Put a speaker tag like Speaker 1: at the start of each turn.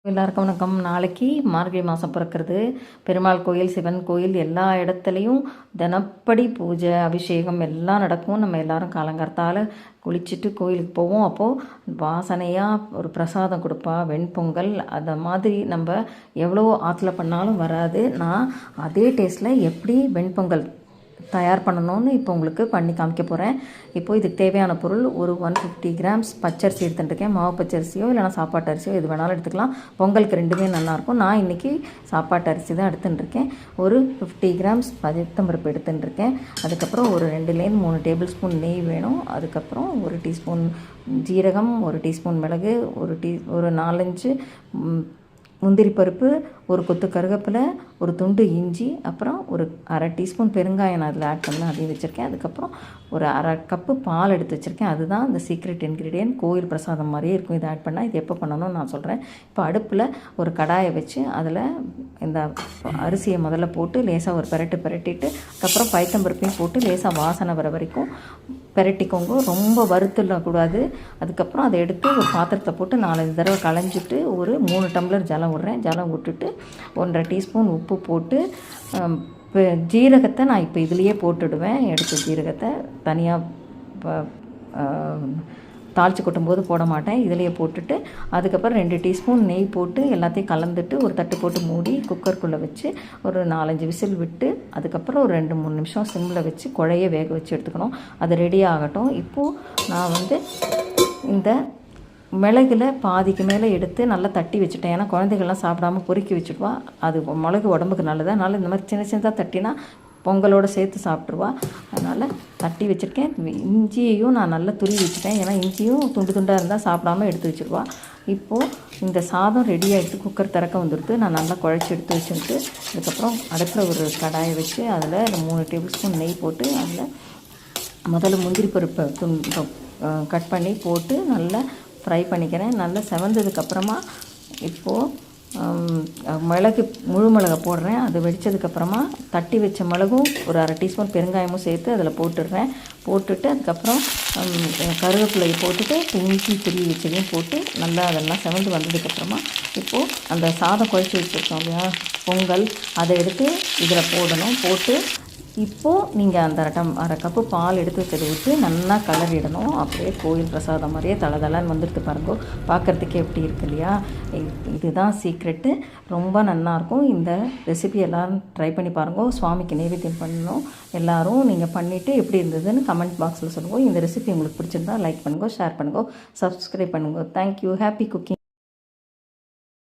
Speaker 1: எல்லாருக்கும் வணக்கம். நாளைக்கு மார்கழி மாதம் பிறக்கிறது. பெருமாள் கோயில், சிவன் கோயில் எல்லா இடத்துலையும் தினப்படி பூஜை, அபிஷேகம் எல்லாம் நடக்கும். நம்ம எல்லாரும் காலங்கார்த்தால் குளிச்சுட்டு கோயிலுக்கு போவோம். அப்போது வாசனையாக ஒரு பிரசாதம் கொடுப்பா, வெண்பொங்கல். அதை மாதிரி நம்ம எவ்வளோ ஆற்றுல பண்ணாலும் வராது. நான் அதே டேஸ்ட்டில் எப்படி வெண்பொங்கல் தயார் பண்ணணும்னு இப்போ உங்களுக்கு பண்ணி காமிக்க போகிறேன். இப்போது இதுக்கு தேவையான பொருள் ஒரு 150 கிராம்ஸ் பச்சரிசி எடுத்துட்டுருக்கேன். மாவு பச்சரிசியோ இல்லைனா சாப்பாட்டு அரிசியோ எது வேணாலும் எடுத்துக்கலாம். பொங்கலுக்கு ரெண்டுமே நல்லாயிருக்கும். நான் இன்றைக்கி சாப்பாட்டு அரிசி தான் எடுத்துட்டுருக்கேன். ஒரு 50 கிராம்ஸ் பருப்பு எடுத்துட்டுருக்கேன். அதுக்கப்புறம் ஒரு 2லேருந்து 3 டேபிள் ஸ்பூன் நெய் வேணும். அதுக்கப்புறம் ஒரு டீஸ்பூன் ஜீரகம், ஒரு டீஸ்பூன் மிளகு, ஒரு 4-5 முந்திரி பருப்பு, ஒரு கொத்து கருவேப்பிலை, ஒரு துண்டு இஞ்சி, அப்புறம் ஒரு அரை டீஸ்பூன் பெருங்காயம் நான் அதில் ஆட் பண்ணி அதையும் வச்சுருக்கேன். அதுக்கப்புறம் ஒரு அரை கப்பு பால் எடுத்து வச்சுருக்கேன். அதுதான் இந்த சீக்ரெட் இன்க்ரீடியன்ட். கோயில் பிரசாதம் மாதிரியே இருக்கும். இதை ஆட் பண்ணால் இது எப்போ பண்ணணும்னு நான் சொல்கிறேன். இப்போ அடுப்பில் ஒரு கடாயை வச்சு அதில் இந்த அரிசியை முதல்ல போட்டு லேசாக ஒரு பிரட்டிட்டு அதுக்கப்புறம் பைத்தம்பருப்பையும் போட்டு லேசாக வாசனை வர வரைக்கும் பிரட்டிக்கோங்க. ரொம்ப வறுத்துடக்கூடாது. அதுக்கப்புறம் அதை எடுத்து ஒரு பாத்திரத்தை போட்டு 4-5 தடவை களைஞ்சிட்டு ஒரு 3 டம்ளர் ஜலம் விட்றேன். ஜலம் விட்டுட்டு 1.5 டீஸ்பூன் உப்பு போட்டு ஜீரகத்தை நான் இப்போ இதுலேயே போட்டுடுவேன். எடுத்த ஜீரகத்தை தனியாக தாளித்து கொட்டும்போது போட மாட்டேன், இதிலேயே போட்டுட்டு அதுக்கப்புறம் 2 டீஸ்பூன் நெய் போட்டு எல்லாத்தையும் கலந்துட்டு ஒரு தட்டு போட்டு மூடி குக்கருக்குள்ளே வச்சு ஒரு 4-5 விசில் விட்டு அதுக்கப்புறம் ஒரு 2-3 நிமிஷம் சிம்மில் வச்சு குழைய வேக வச்சு எடுத்துக்கணும். அது ரெடி ஆகட்டும். இப்போது நான் இந்த மிளகுல பாதிக்கு மேலே எடுத்து நல்லா தட்டி வச்சுட்டேன். ஏன்னா குழந்தைகள்லாம் சாப்பிடாமல் பொறுக்கி வச்சுடுவா. அது மிளகு உடம்புக்கு நல்லது. அதனால் இந்த மாதிரி சின்னதாக தட்டினா பொங்கலோடு சேர்த்து சாப்பிட்ருவா. அதனால் தட்டி வச்சுருக்கேன். இஞ்சியையும் நான் நல்லா துருவி வச்சுட்டேன். ஏன்னா இஞ்சியும் துண்டாக இருந்தால் சாப்பிடாமல் எடுத்து வச்சுருவா. இப்போது இந்த சாதம் ரெடி ஆகிடுத்து. குக்கர் திறக்க வந்துடுது. நான் நல்லா குழச்சி எடுத்து வச்சுட்டு அதுக்கப்புறம் அடுப்பில் ஒரு கடாயை வச்சு அதில் 3 டேபிள் ஸ்பூன் நெய் போட்டு அதில் முதல்ல முந்திரி பருப்பை கட் பண்ணி போட்டு நல்லா ஃப்ரை பண்ணிக்கிறேன். நல்லா செவந்ததுக்கப்புறமா இப்போது முழு மிளகை போடுறேன். அது வெடித்ததுக்கப்புறமா தட்டி வச்ச மிளகும் ஒரு அரை டீஸ்பூன் பெருங்காயமும் சேர்த்து அதில் போட்டுடுறேன். போட்டுட்டு அதுக்கப்புறம் கருவேப்பிலையை போட்டுட்டு இஞ்சி துருவி வச்சதையும் போட்டு நல்லா அதெல்லாம் செவந்து வந்ததுக்கப்புறமா இப்போது அந்த சாதம் குழச்சி வச்சுருக்கோம் இல்லையா பொங்கல், அதை எடுத்து இதில் போடணும். போட்டு இப்போது நீங்கள் அந்த அரை கப்பு பால் எடுத்து வச்சதை விட்டு நல்லா கலரிடணும். அப்படியே கோயில் பிரசாதம் மாதிரியே தளதளன்னு வந்துடுது பாருங்கோ. பார்க்குறதுக்கே எப்படி இருக்கு இல்லையா? இதுதான் சீக்ரெட்டு. ரொம்ப நல்லாயிருக்கும். இந்த ரெசிபி எல்லோரும் ட்ரை பண்ணி பாருங்கோ. சுவாமிக்கு நைவேத்தியம் பண்ணணும். எல்லோரும் நீங்கள் பண்ணிவிட்டு எப்படி இருந்ததுன்னு கமெண்ட் பாக்ஸில் சொல்லுங்கள். இந்த ரெசிபி உங்களுக்கு பிடிச்சிருந்தா லைக் பண்ணுங்க, ஷேர் பண்ணுங்க, சப்ஸ்கிரைப் பண்ணுங்க. தேங்க்யூ. Happy cooking.